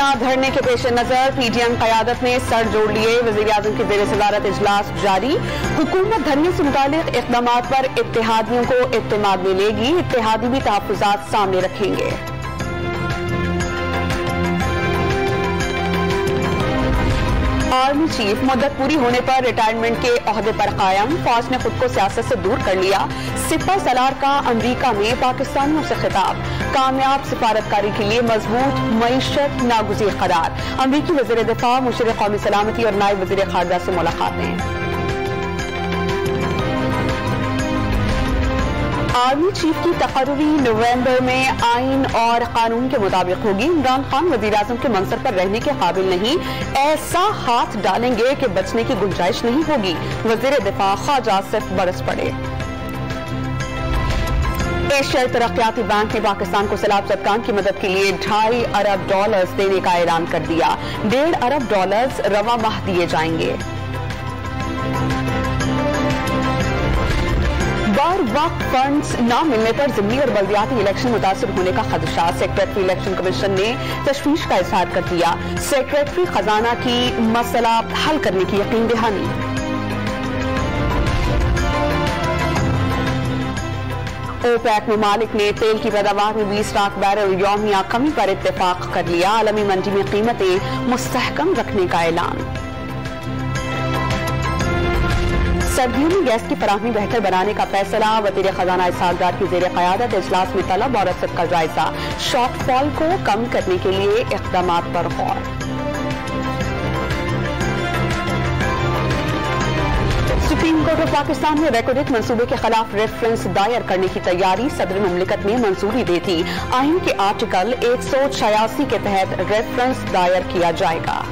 धरना धरने के पेश नजर PDM क़यादत ने सर जोड़ लिए। वज़ीर-ए-आज़म की ज़ेर सदारत इजलास जारी। हुकूमत धरने से मुतालिक इक़दामात पर इत्तेहादियों को इत्तेमाद मिलेगी। इत्तेहादी भी तहफ़्फ़ुज़ात सामने रखेंगे। आर्मी चीफ मुद्दत पूरी होने पर रिटायरमेंट के ओहदे पर कायम। फौज ने खुद को सियासत से दूर कर लिया। सिपा सलार का अमरीका में पाकिस्तानियों से खिताब। कामयाब सिफारतकारी के लिए मजबूत मईशत नागुज़ीर करार। अमरीकी वज़ीर दिफा, मुशीर कौमी सलामती और नायब वज़ीर खारजा से मुलाकातें। आर्मी चीफ की तकर्री नवंबर में आइन और कानून के मुताबिक होगी। इमरान खान वज़ीर-ए-आज़म के मंसब पर रहने के काबिल नहीं, ऐसा हाथ डालेंगे कि बचने की गुंजाइश नहीं होगी। वज़ीर दिफा ख्वाजा सिर्फ बरस पड़े। एशियाई तरक्याती बैंक ने पाकिस्तान को सैलाब ज़दगान की मदद के लिए $2.5 अरब देने का ऐलान कर दिया। $1.5 अरब रवा माह दिए जाएंगे। बर वक्त फंड्स न मिलने पर ज़िमनी और बल्दियाती इलेक्शन मुतासिर होने का खदशा। सेक्रेटरी इलेक्शन कमीशन ने तशवीश का इज़हार कर दिया। सेक्रेटरी खजाना की मसला हल करने की यकीन दहानी। ओपेक ममालिक ने तेल की पैदावार में 20 लाख बैरल यौमिया कमी पर इत्तेफाक कर लिया। आलमी मंडी में कीमतें मुस्तहकम रखने का ऐलान। सर्दियों में गैस की फराहमी बेहतर बनाने का फैसला। वज़ीर खजाना इसहाक डार की ज़ेर क़यादत इजलास में तलब और रसद का जायजा। शॉर्टफॉल को कम करने के लिए इक़दामात पर गौर। सुप्रीम कोर्ट ऑफ पाकिस्तान में रेकोडेट मंसूबे के खिलाफ रेफरेंस दायर करने की तैयारी। सदर मुमलिकत ने मंजूरी दे दी। आइन के आर्टिकल 186 के तहत रेफरेंस दायर किया जाएगा।